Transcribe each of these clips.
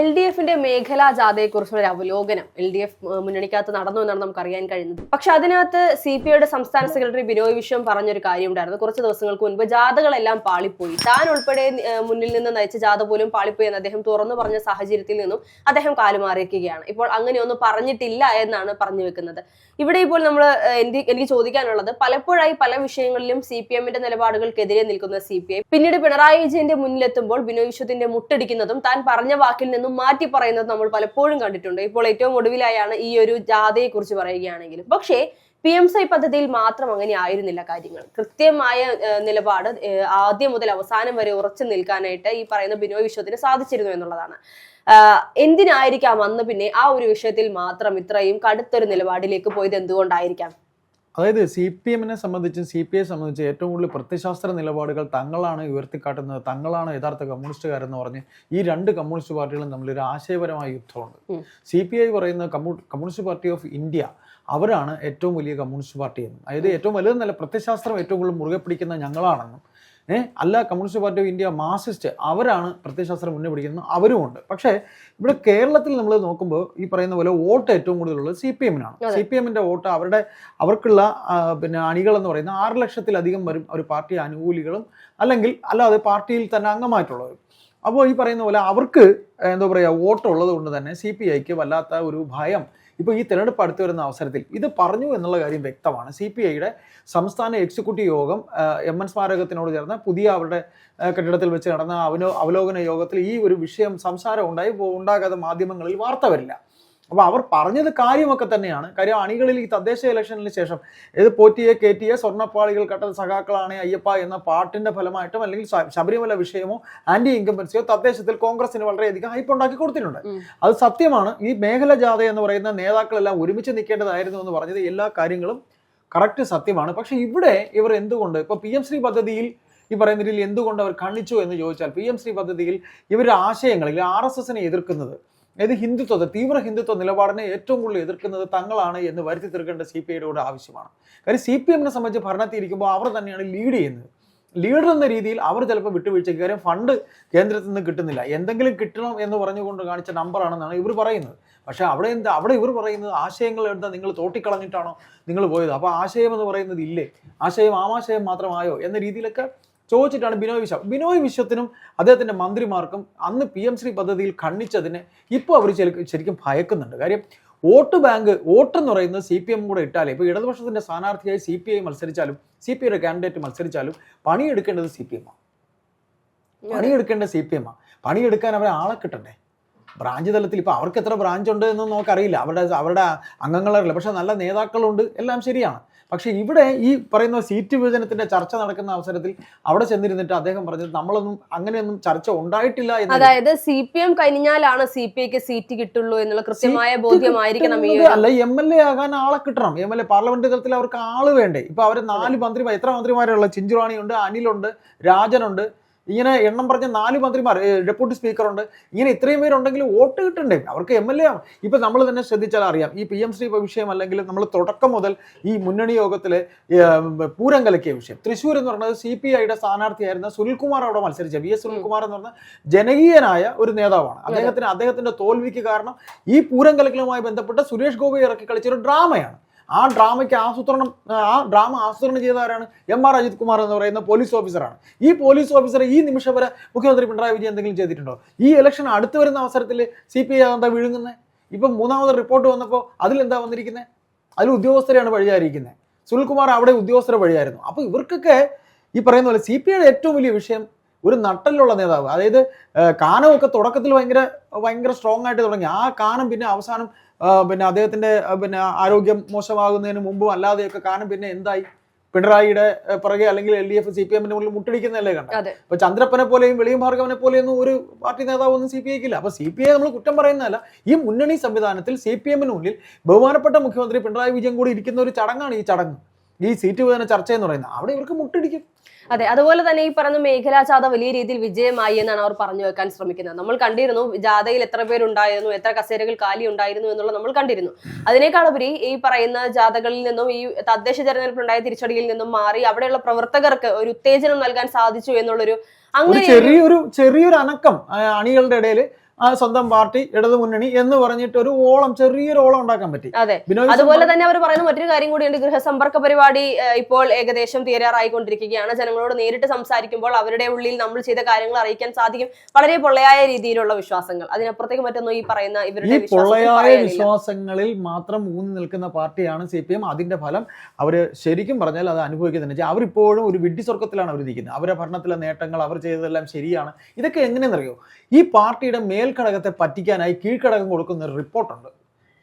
LDFിന്റെ മേഖലാ ജാഥയെക്കുറിച്ചുള്ള ഒരു അവലോകനം LDF മുന്നണിക്കകത്ത് നടന്നു എന്നാണ് നമുക്ക് അറിയാൻ കഴിയുന്നത്. പക്ഷെ അതിനകത്ത് CPIയുടെ സംസ്ഥാന സെക്രട്ടറി ബിനോയ് വിശ്വം പറഞ്ഞൊരു കാര്യം ഉണ്ടായിരുന്നു. കുറച്ച് ദിവസങ്ങൾക്ക് മുൻപ് ജാഥകളെല്ലാം പാളിപ്പോയി, താൻ ഉൾപ്പെടെ മുന്നിൽ നിന്ന് നയിച്ച ജാഥ പോലും പാളിപ്പോയി എന്ന് അദ്ദേഹം തുറന്നു പറഞ്ഞ സാഹചര്യത്തിൽ നിന്നും അദ്ദേഹം കാലുമാറിയിരിക്കുകയാണ്. ഇപ്പോൾ അങ്ങനെയൊന്നും പറഞ്ഞിട്ടില്ല എന്നാണ് പറഞ്ഞു വെക്കുന്നത്. ഇവിടെ ഇപ്പോൾ എനിക്ക് ചോദിക്കാനുള്ളത്, പലപ്പോഴായി പല വിഷയങ്ങളിലും CPMന്റെ നിലപാടുകൾക്കെതിരെ നിൽക്കുന്ന CPI പിന്നീട് പിണറായി വിജയന്റെ മുന്നിലെത്തുമ്പോൾ ബിനോയ് വിശ്വത്തിന്റെ മുട്ടടിക്കുന്നതും താൻ പറഞ്ഞ വാക്കിൽ നിന്നും മാറ്റി പറയുന്നത് നമ്മൾ പലപ്പോഴും കണ്ടിട്ടുണ്ട്. ഇപ്പോൾ ഏറ്റവും ഒടുവിലായാണ് ഈ ഒരു ജാഥയെ കുറിച്ച് പറയുകയാണെങ്കിലും. പക്ഷേ PMSI പദ്ധതിയിൽ മാത്രം അങ്ങനെ ആയിരുന്നില്ല കാര്യങ്ങൾ. കൃത്യമായ നിലപാട് ആദ്യം മുതൽ അവസാനം വരെ ഉറച്ചു നിൽക്കാനായിട്ട് ഈ പറയുന്ന ബിനോയ് വിശ്വത്തിന് സാധിച്ചിരുന്നു എന്നുള്ളതാണ്. എന്തിനായിരിക്കാം അന്ന് പിന്നെ ആ ഒരു വിഷയത്തിൽ മാത്രം ഇത്രയും കടുത്തൊരു നിലപാടിലേക്ക് പോയത്? എന്തുകൊണ്ടായിരിക്കാം? അതായത് CPMനെ സംബന്ധിച്ചും CPI സംബന്ധിച്ച് ഏറ്റവും കൂടുതൽ പ്രത്യശാസ്ത്ര നിലപാടുകൾ തങ്ങളാണ് ഉയർത്തിക്കാട്ടുന്നത്, തങ്ങളാണ് യഥാർത്ഥ കമ്മ്യൂണിസ്റ്റുകാരെന്ന് പറഞ്ഞ് ഈ രണ്ട് കമ്മ്യൂണിസ്റ്റ് പാർട്ടികളും തമ്മിലൊരു ആശയപരമായ യുദ്ധമുണ്ട്. CPI പറയുന്ന കമ്മ്യൂണിസ്റ്റ് പാർട്ടി ഓഫ് ഇന്ത്യ അവരാണ് ഏറ്റവും വലിയ കമ്മ്യൂണിസ്റ്റ് പാർട്ടി എന്നും, അതായത് ഏറ്റവും വലുതെന്നല്ല, പ്രത്യശാസ്ത്രം ഏറ്റവും കൂടുതൽ മുറുകെ പിടിക്കുന്ന ഞങ്ങളാണെന്നും, അല്ല communist party of India Marxist അവരാണ് പ്രത്യയശാസ്ത്രം മുന്നേ പിടിക്കുന്നത്, അവരുമുണ്ട്. പക്ഷേ ഇവിടെ കേരളത്തിൽ നമ്മൾ നോക്കുമ്പോൾ ഈ പറയുന്ന പോലെ വോട്ട് ഏറ്റവും കൂടുതലുള്ളത് CPMനാണ്. CPMന്റെ വോട്ട് അവർക്കുള്ള അണികൾ എന്ന് പറയുന്നത് 6 ലക്ഷത്തിലധികം വരും ഒരു പാർട്ടി അനുകൂലികളും അല്ലെങ്കിൽ അല്ലാതെ പാർട്ടിയിൽ തന്നെ അംഗമായിട്ടുള്ളവരും. അപ്പോൾ ഈ പറയുന്ന പോലെ അവർക്ക് എന്താ പറയുക വോട്ട് ഉള്ളത് കൊണ്ട് തന്നെ CPIക്ക് വല്ലാത്ത ഒരു ഭയം ഇപ്പോൾ ഈ തിരഞ്ഞെടുപ്പ് അടുത്ത് വരുന്ന അവസരത്തിൽ ഇത് പറഞ്ഞു എന്നുള്ള കാര്യം വ്യക്തമാണ്. CPIയുടെ സംസ്ഥാന എക്സിക്യൂട്ടീവ് യോഗം MN സ്മാരകത്തിനോട് ചേർന്ന പുതിയ അവരുടെ കെട്ടിടത്തിൽ വെച്ച് നടന്ന അവലോകന യോഗത്തിൽ ഈ ഒരു വിഷയം സംസാരം ഉണ്ടാകാതെ മാധ്യമങ്ങളിൽ വാർത്ത വരില്ല. അപ്പോൾ അവർ പറഞ്ഞത് കാര്യമൊക്കെ തന്നെയാണ്. കാര്യം അണികളിൽ ഈ തദ്ദേശ ഇലക്ഷനിന് ശേഷം പോറ്റിയെ കയറ്റിയ സ്വർണ്ണപ്പാളികൾ കട്ട സഖാക്കളാണ് അയ്യപ്പ എന്ന പാട്ടിന്റെ ഫലമായിട്ടും അല്ലെങ്കിൽ ശബരിമല വിഷയമോ ആന്റി ഇൻകംബൻസിയോ തദ്ദേശത്തിൽ കോൺഗ്രസിന് വളരെയധികം ഹൈപ്പ് ഉണ്ടാക്കി കൊടുത്തിട്ടുണ്ട്. അത് സത്യമാണ്. ഈ മേഖല ജാഥ എന്ന് പറയുന്ന നേതാക്കളെല്ലാം ഒരുമിച്ച് നിൽക്കേണ്ടതായിരുന്നു എന്ന് പറഞ്ഞത് എല്ലാ കാര്യങ്ങളും കറക്റ്റ് സത്യമാണ്. പക്ഷെ ഇവിടെ ഇവർ എന്തുകൊണ്ട് ഇപ്പോൾ PM ശ്രീ പദ്ധതിയിൽ ഈ പറയുന്ന രീതിയിൽ എന്തുകൊണ്ട് അവർ കണ്ണിച്ചു എന്ന് ചോദിച്ചാൽ, PM ശ്രീ പദ്ധതിയിൽ ഇവരുടെ ആശയങ്ങളിൽ RSSനെ എതിർക്കുന്നത്, അതായത് ഹിന്ദുത്വത്തെ തീവ്ര ഹിന്ദുത്വ നിലപാടിനെ ഏറ്റവും കൂടുതൽ എതിർക്കുന്നത് തങ്ങളാണ് എന്ന് വരുത്തി തീർക്കേണ്ട CPIയുടെ കൂടെ ആവശ്യമാണ്. കാര്യം CPMനെ സംബന്ധിച്ച് ഭരണത്തിൽ ഇരിക്കുമ്പോൾ അവർ തന്നെയാണ് ലീഡ് ചെയ്യുന്നത്. ലീഡർ എന്ന രീതിയിൽ അവർ ചിലപ്പോൾ വിട്ടുവീഴ്ചയ്ക്ക്, കാര്യം ഫണ്ട് കേന്ദ്രത്തിൽ നിന്ന് കിട്ടുന്നില്ല, എന്തെങ്കിലും കിട്ടണം എന്ന് പറഞ്ഞുകൊണ്ട് കാണിച്ച നമ്പറാണെന്നാണ് ഇവർ പറയുന്നത്. പക്ഷേ അവിടെ ഇവർ പറയുന്നത് ആശയങ്ങൾ എന്താ, നിങ്ങൾ തോട്ടിക്കളഞ്ഞിട്ടാണോ നിങ്ങൾ പോയത്? അപ്പോൾ ആശയം എന്ന് പറയുന്നത് ഇല്ലേ, ആശയം ആമാശയം മാത്രമായോ എന്ന രീതിയിലൊക്കെ ചോദിച്ചിട്ടാണ് ബിനോയ് വിശ്വത്തിനും അദ്ദേഹത്തിൻ്റെ മന്ത്രിമാർക്കും അന്ന് PM ശ്രീ പദ്ധതിയിൽ ഖണ്ഡിച്ചതിനെ ഇപ്പോൾ അവർ ശരിക്കും ഭയക്കുന്നുണ്ട്. കാര്യം വോട്ട് ബാങ്ക്, വോട്ട് എന്ന് പറയുന്നത് CPM കൂടെ ഇട്ടാലേ, ഇപ്പോൾ ഇടതുപക്ഷത്തിൻ്റെ സ്ഥാനാർത്ഥിയായി CPI മത്സരിച്ചാലും CPIയുടെ കാൻഡിഡേറ്റ് മത്സരിച്ചാലും പണിയെടുക്കേണ്ടത് CPM ആണ്. പണിയെടുക്കാൻ അവരെ ആളെ കിട്ടണ്ടേ? ബ്രാഞ്ച് തലത്തിൽ ഇപ്പോൾ അവർക്ക് എത്ര ബ്രാഞ്ച് ഉണ്ട് എന്ന് നമുക്കറിയില്ല, അവരുടെ അംഗങ്ങളറിയില്ല. പക്ഷേ നല്ല നേതാക്കളുണ്ട്, എല്ലാം ശരിയാണ്. പക്ഷേ ഇവിടെ ഈ പറയുന്ന സീറ്റ് വിഭജനത്തിന്റെ ചർച്ച നടക്കുന്ന അവസരത്തിൽ അവിടെ ചെന്നിരുന്നിട്ട് അദ്ദേഹം പറഞ്ഞത് നമ്മളൊന്നും അങ്ങനെയൊന്നും ചർച്ച ഉണ്ടായിട്ടില്ല എന്ന്. അതായത് CPM കഴിഞ്ഞാലാണ് CPIക്ക് സീറ്റ് കിട്ടുള്ളൂ എന്നുള്ള കൃത്യമായ ബോധ്യമായിരിക്കണം. അല്ല, MLA ആകാൻ ആളെ കിട്ടണം. MLA പാർലമെന്റ് തലത്തിൽ അവർക്ക് ആള് വേണ്ടേ? ഇപ്പൊ അവര് 4 മന്ത്രിമാർ, എത്ര മന്ത്രിമാരുള്ള? ചിഞ്ചുറാണിയുണ്ട്, അനിലുണ്ട്, രാജനുണ്ട്, ഇങ്ങനെ എണ്ണം പറഞ്ഞ 4 മന്ത്രിമാർ, ഡെപ്യൂട്ടി സ്പീക്കറുണ്ട്. ഇങ്ങനെ ഇത്രയും പേരുണ്ടെങ്കിൽ വോട്ട് കിട്ടണ്ടേ? അവർക്ക് MLA ആണ്. ഇപ്പം നമ്മൾ തന്നെ ശ്രദ്ധിച്ചാൽ അറിയാം, ഈ PM ശ്രീ വിഷയം അല്ലെങ്കിൽ നമ്മൾ തുടക്കം മുതൽ ഈ മുന്നണി യോഗത്തിലെ പൂരം കലക്കിയ വിഷയം, തൃശ്ശൂർ എന്ന് പറഞ്ഞത് CPIയുടെ സ്ഥാനാർത്ഥിയായിരുന്ന സുനിൽകുമാർ അവിടെ മത്സരിച്ച VS സുനിൽകുമാർ എന്ന് പറഞ്ഞ ജനകീയനായ ഒരു നേതാവാണ്. അദ്ദേഹത്തിന്റെ തോൽവിക്ക് കാരണം ഈ പൂരം കലക്കലുമായി ബന്ധപ്പെട്ട് സുരേഷ് ഗോപി ഇറക്കി കളിച്ചൊരു ഡ്രാമയാണ്. ആ ഡ്രാമയ്ക്ക് ഡ്രാമ ആസൂത്രണം ചെയ്തവരാണ് MR അജിത് കുമാർ എന്ന് പറയുന്ന പോലീസ് ഓഫീസറാണ്. ഈ പോലീസ് ഓഫീസർ ഈ നിമിഷം വരെ മുഖ്യമന്ത്രി പിണറായി വിജയൻ എന്തെങ്കിലും ചെയ്തിട്ടുണ്ടോ? ഈ ഇലക്ഷൻ അടുത്ത് വരുന്ന അവസരത്തിൽ CPI എന്താ വിഴുങ്ങുന്നത്? ഇപ്പം 3ാമത് റിപ്പോർട്ട് വന്നപ്പോൾ അതിലെന്താ വന്നിരിക്കുന്നത്? അതിൽ ഉദ്യോഗസ്ഥരെയാണ് വഴിയായിരിക്കുന്നത്. സുനിൽകുമാർ അവിടെ ഉദ്യോഗസ്ഥരെ വഴിയായിരുന്നു. അപ്പോൾ ഇവർക്കൊക്കെ ഈ പറയുന്ന പോലെ CPIയുടെ ഏറ്റവും വലിയ വിഷയം ഒരു നട്ടലുള്ള നേതാവ്, അതായത് കാനമൊക്കെ തുടക്കത്തിൽ ഭയങ്കര സ്ട്രോങ് ആയിട്ട് തുടങ്ങി. ആ കാനം പിന്നെ അവസാനം അദ്ദേഹത്തിന്റെ ആരോഗ്യം മോശമാകുന്നതിന് മുമ്പും അല്ലാതെയൊക്കെ കാനം പിന്നെ എന്തായി? പിണറായിയുടെ പുറകെ അല്ലെങ്കിൽ LDF CPMന്റെ മുന്നിൽ മുട്ടടിക്കുന്നതല്ലേ കണ്ടത്? ഇപ്പൊ ചന്ദ്രപ്പനെ പോലെയും വെളിയും ഭാർഗവനെ പോലെയൊന്നും ഒരു പാർട്ടി നേതാവൊന്നും CPIക്കില്ല. അപ്പൊ CPI നമ്മൾ കുറ്റം പറയുന്നതല്ല. ഈ മുന്നണി സംവിധാനത്തിൽ CPMന് മുന്നിൽ ബഹുമാനപ്പെട്ട മുഖ്യമന്ത്രി പിണറായി വിജയൻ കൂടി ഇരിക്കുന്ന ഒരു ചടങ്ങാണ് ഈ ചടങ്ങ്, ഈ സീറ്റ് വിഭജന ചർച്ച എന്ന് പറയുന്നത്. അവിടെ ഇവർക്ക് മുട്ടടിക്കും. അതെ, അതുപോലെ തന്നെ ഈ പറഞ്ഞ മേഖലാ ജാഥ വലിയ രീതിയിൽ വിജയമായി എന്നാണ് അവർ പറഞ്ഞു വെക്കാൻ ശ്രമിക്കുന്നത്. നമ്മൾ കണ്ടിരുന്നു ജാഥയിൽ എത്ര പേരുണ്ടായിരുന്നു, എത്ര കസേരകൾ കാലി ഉണ്ടായിരുന്നു എന്നുള്ളത് നമ്മൾ കണ്ടിരുന്നു. അതിനേക്കാളുപരി ഈ പറയുന്ന ജാഥകളിൽ നിന്നും ഈ തദ്ദേശ തെരഞ്ഞെടുപ്പിലുണ്ടായ തിരിച്ചടിയിൽ നിന്നും മാറി അവിടെയുള്ള പ്രവർത്തകർക്ക് ഒരു ഉത്തേജനം നൽകാൻ സാധിച്ചു എന്നുള്ളൊരു ചെറിയൊരു അനക്കം അണികളുടെ ഇടയിൽ ആ സ്വന്തം പാർട്ടി ഇടതു മുന്നണി എന്ന് പറഞ്ഞിട്ട് ഒരു ഓളം, ചെറിയൊരു ഓളം ഉണ്ടാക്കാൻ പറ്റി. അതെ, അതുപോലെ തന്നെ അവർ പറയുന്ന മറ്റൊരു കാര്യം കൂടിയുണ്ട്. ഗൃഹസമ്പർക്ക പരിപാടി ഇപ്പോൾ ഏകദേശം തീരാറായിക്കൊണ്ടിരിക്കുകയാണ്. ജനങ്ങളോട് നേരിട്ട് സംസാരിക്കുമ്പോൾ അവരുടെ ഉള്ളിൽ നമ്മൾ ചെയ്ത കാര്യങ്ങൾ അറിയിക്കാൻ സാധിക്കും. വളരെ പൊള്ളയായ രീതിയിലുള്ള വിശ്വാസങ്ങൾ, അതിനപ്പുറത്തേക്ക് മറ്റൊന്നും ഈ പറയുന്ന ഇവരുടെ പൊള്ളയായ വിശ്വാസങ്ങളിൽ മാത്രം ഊന്നി നിൽക്കുന്ന പാർട്ടിയാണ് CPM. അതിന്റെ ഫലം അവർ ശരിക്കും പറഞ്ഞാൽ അത് അനുഭവിക്കുന്നുണ്ട്. അവരിപ്പോഴും ഒരു വിഡ്ഢി സ്വർഗത്തിലാണ് അവർ ഇരിക്കുന്നത്. അവരുടെ ഭരണത്തിലെ നേട്ടങ്ങൾ, അവർ ചെയ്തതെല്ലാം ശരിയാണ്. ഇതൊക്കെ എങ്ങനെയെന്നറിയോ? ഈ പാർട്ടിയുടെ മേൽഘടകത്തെ പറ്റിക്കാനായി കീഴ്ഘടകം കൊടുക്കുന്ന ഒരു റിപ്പോർട്ടുണ്ട്.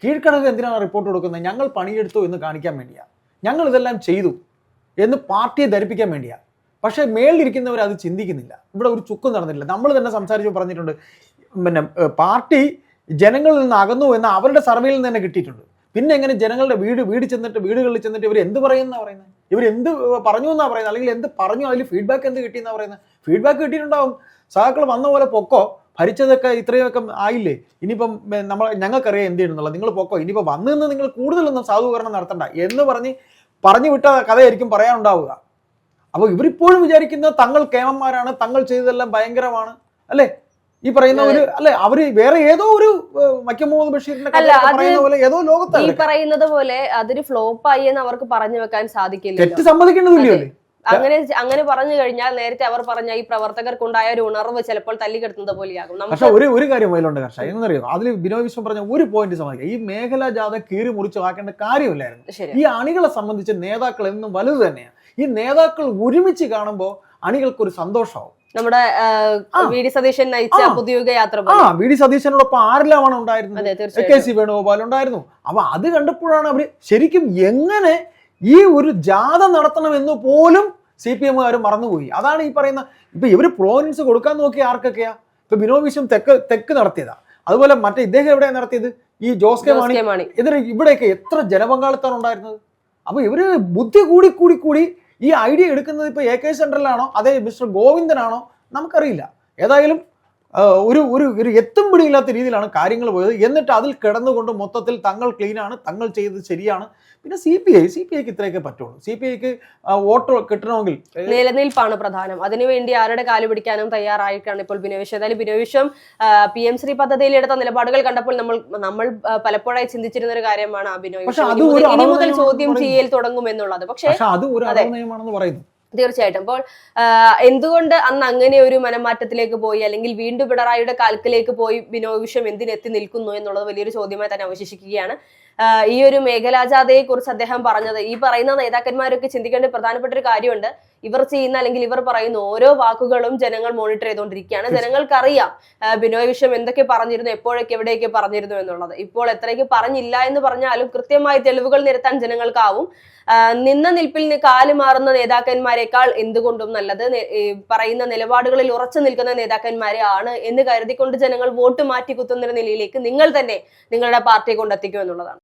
കീഴ്ഘടകം എന്തിനാണ് റിപ്പോർട്ട് കൊടുക്കുന്നത്? ഞങ്ങൾ പണിയെടുത്തു എന്ന് കാണിക്കാൻ വേണ്ടിയാണ്, ഞങ്ങൾ ഇതെല്ലാം ചെയ്തു എന്ന് പാർട്ടിയെ ധരിപ്പിക്കാൻ വേണ്ടിയാണ്. പക്ഷേ മേളിലിരിക്കുന്നവർ അത് ചിന്തിക്കുന്നില്ല. ഇവിടെ ഒരു ചുക്കും നടന്നില്ല. നമ്മൾ തന്നെ സംസാരിച്ച് പറഞ്ഞിട്ടുണ്ട്, പിന്നെ പാർട്ടി ജനങ്ങളിൽ നിന്ന് അകന്നു എന്ന് അവരുടെ സർവേയിൽ നിന്ന് തന്നെ കിട്ടിയിട്ടുണ്ട്. പിന്നെ എങ്ങനെ ജനങ്ങളുടെ വീടുകളിൽ ചെന്നിട്ട് ഇവർ എന്ത് പറയുന്ന പറയുന്നത്, ഇവർ എന്ത് പറഞ്ഞു എന്നാ പറയുന്നത്, അല്ലെങ്കിൽ എന്ത് പറഞ്ഞു, അതിൽ ഫീഡ്ബാക്ക് എന്ത് കിട്ടിയെന്നാ പറയുന്നത്? ഫീഡ്ബാക്ക് കിട്ടിയിട്ടുണ്ടാവും. സഹാക്കൾ വന്ന പോലെ പൊക്കോ, ഭരിച്ചതൊക്കെ ഇത്രയൊക്കെ ആയില്ലേ, ഇനിയിപ്പം ഞങ്ങൾക്കറിയാം എന്ത് ചെയ്യുന്നുള്ളത്, നിങ്ങൾ പൊക്കോ, ഇനിയിപ്പോൾ വന്നു നിന്ന് നിങ്ങൾ കൂടുതലൊന്നും സാധൂകരണം നടത്തണ്ട എന്ന് പറഞ്ഞു വിട്ട കഥയായിരിക്കും പറയാനുണ്ടാവുക. അപ്പോൾ ഇവരിപ്പോഴും വിചാരിക്കുന്നത് തങ്ങൾ കേമന്മാരാണ്, തങ്ങൾ ചെയ്തതെല്ലാം ഭയങ്കരമാണ് അല്ലേ? ഈ പറയുന്ന ഒരു അല്ലെ, അവര് വേറെ ഏതോ ഒരു വൈക്കം മുഹമ്മദ് ബഷീറിന്റെ പറയുന്ന പോലെ ഏതോ ലോകത്താണ് ഈ പറയുന്നത് പോലെ അതൊരു ഫ്ലോപ്പായി എന്ന് അവർക്ക് പറഞ്ഞു വെക്കാൻ സാധിക്കില്ല. തെറ്റ് സമ്മതിക്കേണ്ടതില്ലേ? അങ്ങനെ പറഞ്ഞു കഴിഞ്ഞാൽ നേരത്തെ അവർ പറഞ്ഞ ഈ പ്രവർത്തകർക്കുണ്ടായ ഒരു ഉണർവ് ചിലപ്പോൾ തല്ലിക്കെടുക്കുന്നത് പോലെയാകും. പക്ഷെ ഒരു കാര്യം അതിലുണ്ട് കർഷക, എന്നറിയോ? അതിൽ ബിനോയ് വിശ്വം പറഞ്ഞ ഒരു പോയിന്റ് സമ്മതിക്കുക, ഈ മേഖലാ ജാഥ കീറി മുറിച്ച് ആക്കേണ്ട കാര്യമില്ലായിരുന്നു. ഈ അണികളെ സംബന്ധിച്ച് നേതാക്കൾ എന്നും വലുത് തന്നെയാണ്. ഈ നേതാക്കൾ ഒരുമിച്ച് കാണുമ്പോൾ അണികൾക്കൊരു സന്തോഷമാവും. നമ്മുടെ വി ഡി സതീശൻ നയിച്ച പുതിയുഗ യാത്ര, വി ഡി സതീശനോടൊപ്പം ആരെല്ലാമാണ് ഉണ്ടായിരുന്നത്? KC വേണുഗോപാൽ ഉണ്ടായിരുന്നു. അപ്പൊ അത് കണ്ടപ്പോഴാണ് അവര് ശരിക്കും എങ്ങനെ ഈ ഒരു ജാഥ നടത്തണമെന്ന് പോലും CPM-കാർ മറന്നുപോയി. അതാണ് ഈ പറയുന്ന, ഇപ്പൊ ഇവര് പ്രോവിൻസ് കൊടുക്കാൻ നോക്കിയ ആർക്കൊക്കെയാ? ഇപ്പൊ ബിനോയ് വിശ്വം തെക്ക് നടത്തിയതാ. അതുപോലെ മറ്റേ ഇദ്ദേഹം എവിടെയാണ് നടത്തിയത്? ഈ ജോസ് കെ മാണി. ഇവിടെയൊക്കെ എത്ര ജനപങ്കാളിത്തം ഉണ്ടായിരുന്നത്? അപ്പൊ ഇവര് ബുദ്ധി കൂടി ഈ ഐഡിയ എടുക്കുന്നത് ഇപ്പൊ AK സെന്ററിലാണോ അതേ മിസ്റ്റർ ഗോവിന്ദനാണോ നമുക്കറിയില്ല. ഏതായാലും ഒരു എത്തും പിടിയില്ലാത്ത രീതിയിലാണ് കാര്യങ്ങൾ പോയത്. എന്നിട്ട് അതിൽ കിടന്നുകൊണ്ട് മൊത്തത്തിൽ തങ്ങൾ ക്ലീനാണ്, തങ്ങൾ ചെയ്തത് ശരിയാണ്. പിന്നെ CPIക്ക് ഇത്രയൊക്കെ പറ്റുള്ളൂ. CPIക്ക് വോട്ട് കിട്ടണമെങ്കിൽ നിലനിൽപ്പാണ് പ്രധാനം. അതിനുവേണ്ടി ആരുടെ കാല് പിടിക്കാനും തയ്യാറായിട്ടാണ് ഇപ്പോൾ ബിനോയ് വിശ്വം. ഏതായാലും ബിനോയ് വിശ്വം PM ശ്രീ പദ്ധതിയിൽ എടുത്ത നിലപാടുകൾ കണ്ടപ്പോൾ നമ്മൾ പലപ്പോഴായി ചിന്തിച്ചിരുന്ന ഒരു കാര്യമാണ് ബിനോയ് വിശ്വം ഇനി മുതൽ ചോദ്യം ചെയ്യൽ തുടങ്ങും എന്നുള്ളത്. പക്ഷേ അത് ഒരു അപനയമാണെന്ന് പറയുന്നു. തീർച്ചയായിട്ടും. അപ്പോൾ എന്തുകൊണ്ട് അന്ന് അങ്ങനെ ഒരു മനംമാറ്റത്തിലേക്ക് പോയി, അല്ലെങ്കിൽ വീണ്ടും പിണറായിയുടെ കാൽക്കിലേക്ക് പോയി ബിനോയ് വിശ്വം എന്തിനെത്തി നിൽക്കുന്നു എന്നുള്ളത് വലിയൊരു ചോദ്യമായി തന്നെ അവശേഷിക്കുകയാണ്. ഈ ഒരു മേഖലാജാഥയെ കുറിച്ച് അദ്ദേഹം പറഞ്ഞത്, ഈ പറയുന്ന നേതാക്കന്മാരൊക്കെ ചിന്തിക്കേണ്ട പ്രധാനപ്പെട്ട ഒരു കാര്യമുണ്ട്. ഇവർ ചെയ്യുന്ന അല്ലെങ്കിൽ ഇവർ പറയുന്ന ഓരോ വാക്കുകളും ജനങ്ങൾ മോണിറ്റർ ചെയ്തുകൊണ്ടിരിക്കുകയാണ്. ജനങ്ങൾക്കറിയാം ബിനോയ് വിശ്വം എന്തൊക്കെ പറഞ്ഞിരുന്നു, എപ്പോഴൊക്കെ എവിടെയൊക്കെ പറഞ്ഞിരുന്നു എന്നുള്ളത്. ഇപ്പോൾ എത്രയൊക്കെ പറഞ്ഞില്ല എന്ന് പറഞ്ഞാലും കൃത്യമായ തെളിവുകൾ നിരത്താൻ ജനങ്ങൾക്കാവും. നിന്ന നിൽപ്പിൽ കാല് മാറുന്ന നേതാക്കന്മാരെക്കാൾ എന്തുകൊണ്ടും നല്ലത് പറയുന്ന നിലപാടുകളിൽ ഉറച്ചു നിൽക്കുന്ന നേതാക്കന്മാരെ ആണ് എന്ന് കരുതിക്കൊണ്ട് ജനങ്ങൾ വോട്ട് മാറ്റി കുത്തുന്ന നിലയിലേക്ക് നിങ്ങൾ തന്നെ നിങ്ങളുടെ പാർട്ടിയെ കൊണ്ടെത്തിക്കും എന്നുള്ളതാണ്.